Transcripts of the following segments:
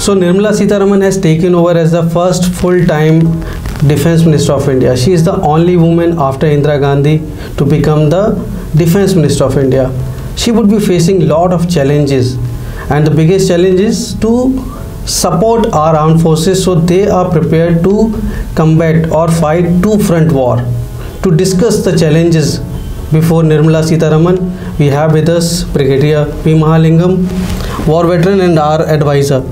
So Nirmala Sitharaman has taken over as the first full-time Defence Minister of India. She is the only woman after Indira Gandhi to become the Defence Minister of India. She would be facing lot of challenges, and the biggest challenge is to support our armed forces so they are prepared to combat or fight two-front war. To discuss the challenges before Nirmala Sitharaman, we have with us Brigadier Mahalingam, war veteran and our advisor.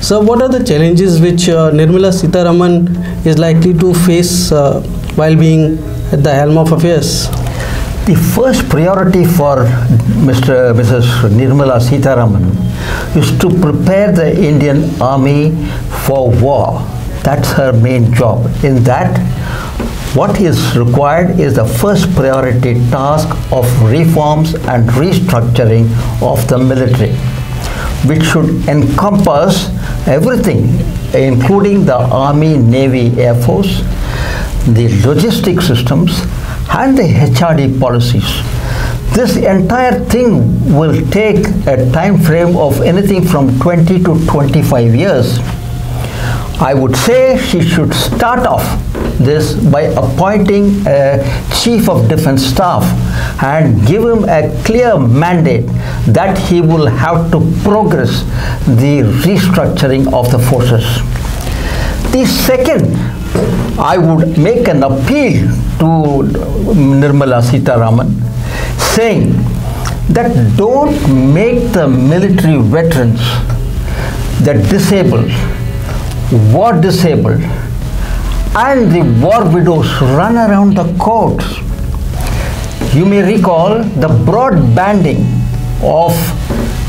So what are the challenges which Nirmala Sitharaman is likely to face while being at the helm of affairs? The first priority for Mrs. Nirmala Sitharaman is to prepare the Indian Army for war. That's her main job. In that, what is required is the first priority task of reforms and restructuring of the military, which should encompass everything, including the Army, Navy, Air Force, the logistic systems, and the HRD policies. This entire thing will take a time frame of anything from 20 to 25 years. I would say she should start off this by appointing a Chief of Defence Staff and give him a clear mandate that he will have to progress the restructuring of the forces. The second, I would make an appeal to Nirmala Sitharaman saying that don't make the military veterans, the disabled, war disabled, and the war widows run around the courts. You may recall the broad banding of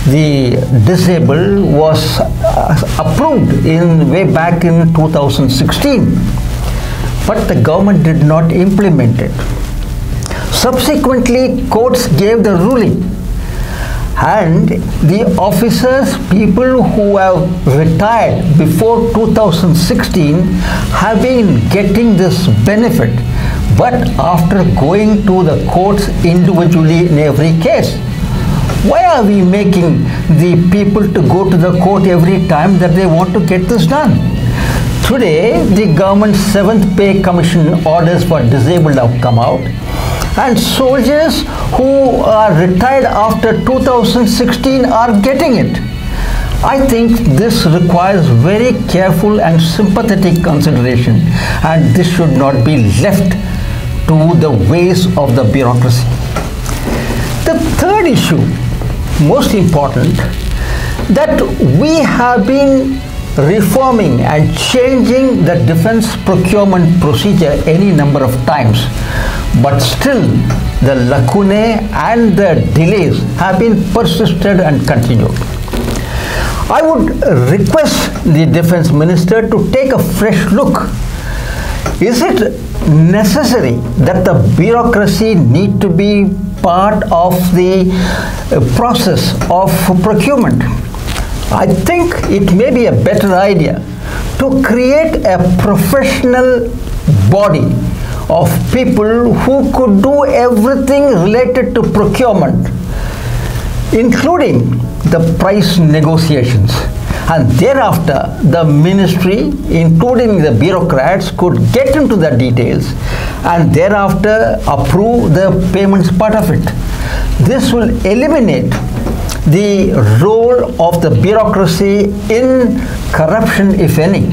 the disabled was approved way back in 2016, but the government did not implement it. Subsequently, courts gave the ruling, and the officers, people who have retired before 2016, have been getting this benefit, but after going to the courts individually in every case. Why are we making the people to go to the court every time that they want to get this done? Today, the government's 7th Pay Commission orders for disabled have come out, and soldiers who are retired after 2016 are getting it. I think this requires very careful and sympathetic consideration, and this should not be left to the ways of the bureaucracy. The third issue, most important, that we have been reforming and changing the defense procurement procedure any number of times, but still the lacunae and the delays have been persisted and continued. I would request the Defence Minister to take a fresh look. Is it necessary that the bureaucracy need to be part of the process of procurement? I think it may be a better idea to create a professional body of people who could do everything related to procurement, including the price negotiations. And thereafter, the ministry, including the bureaucrats, could get into the details and thereafter approve the payments part of it. This will eliminate the role of the bureaucracy in corruption, if any.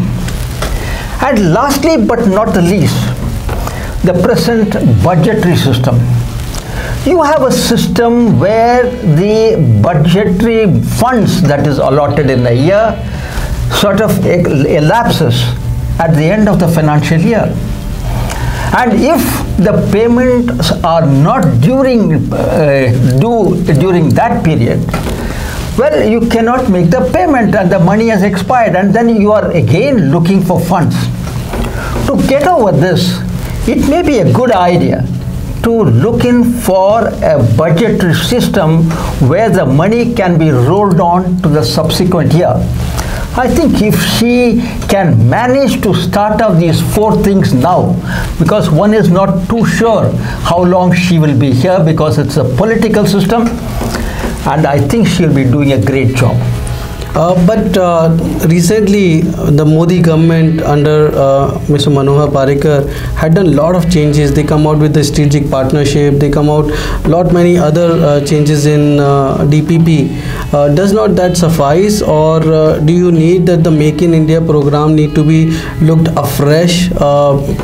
And lastly, but not the least, the present budgetary system. You have a system where the budgetary funds that is allotted in a year sort of elapses at the end of the financial year. And if the payments are not due during that period, well, you cannot make the payment and the money has expired, and then you are again looking for funds. To get over this, it may be a good idea to look in for a budgetary system where the money can be rolled on to the subsequent year. I think if she can manage to start off these 4 things now, because one is not too sure how long she will be here because it's a political system, and I think she'll be doing a great job. But recently, the Modi government under Mr. Manohar Parrikar had done a lot of changes. They come out with the strategic partnership. They come out many other changes in DPP. Does not that suffice, or do you need that the Make in India program need to be looked afresh,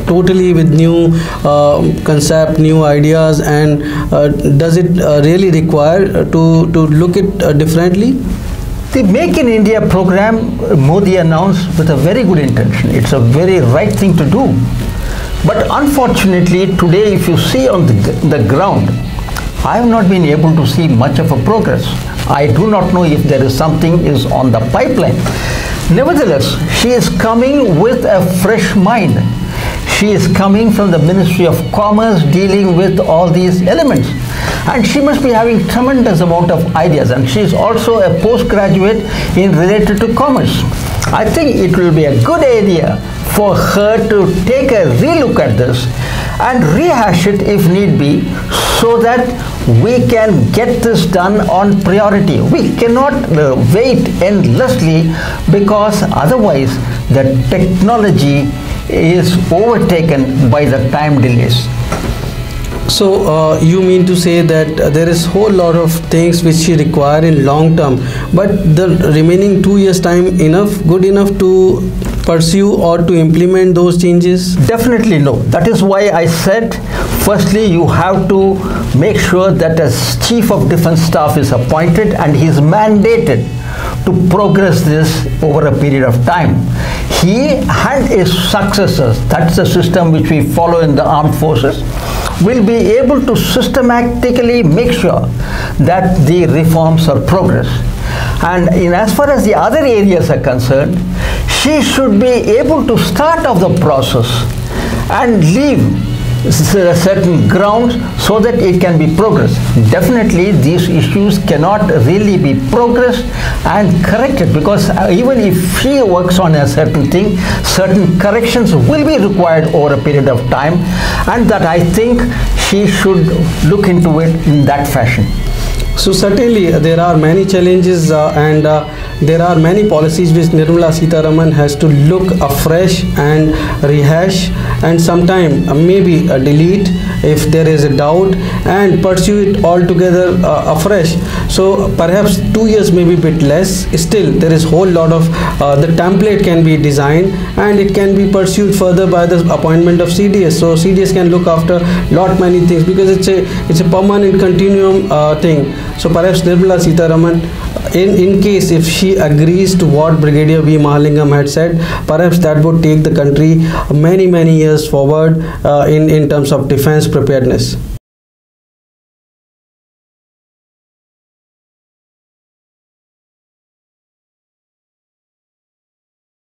totally with new concept, new ideas, and does it really require to look it differently? The Make in India program Modi announced with a very good intention. It's a very right thing to do. But unfortunately today, if you see on the ground, I have not been able to see much of a progress. I do not know if there is something is on the pipeline. Nevertheless, she is coming with a fresh mind. She is coming from the Ministry of Commerce dealing with all these elements. And she must be having tremendous amount of ideas, and she is also a postgraduate in related to commerce. I think it will be a good idea for her to take a relook at this and rehash it if need be, so that we can get this done on priority. We cannot wait endlessly, because otherwise the technology is overtaken by the time delays. So you mean to say that there is whole lot of things which she require in long term, but the remaining 2 years time good enough to pursue or to implement those changes? Definitely no. That is why I said, firstly you have to make sure that a Chief of Defence Staff is appointed and he is mandated to progress this over a period of time. He and his successors, that's the system which we follow in the armed forces, will be able to systematically make sure that the reforms are progress. And as far as the other areas are concerned, she should be able to start off the process and leave certain grounds so that it can be progressed. Definitely these issues cannot really be progressed and corrected, because even if she works on a certain thing, certain corrections will be required over a period of time, and that I think she should look into it in that fashion. So certainly there are many challenges and there are many policies which Nirmala Sitharaman has to look afresh and rehash, and sometime maybe delete if there is a doubt, and pursue it altogether afresh. So perhaps 2 years may be a bit less. Still there is whole lot of the template can be designed and it can be pursued further by the appointment of CDS. So CDS can look after many things, because it's a permanent continuum thing. So perhaps Nirmala Sitharaman, in case if she agrees to what Brigadier V. Mahalingam had said, perhaps that would take the country many years forward in terms of defense preparedness.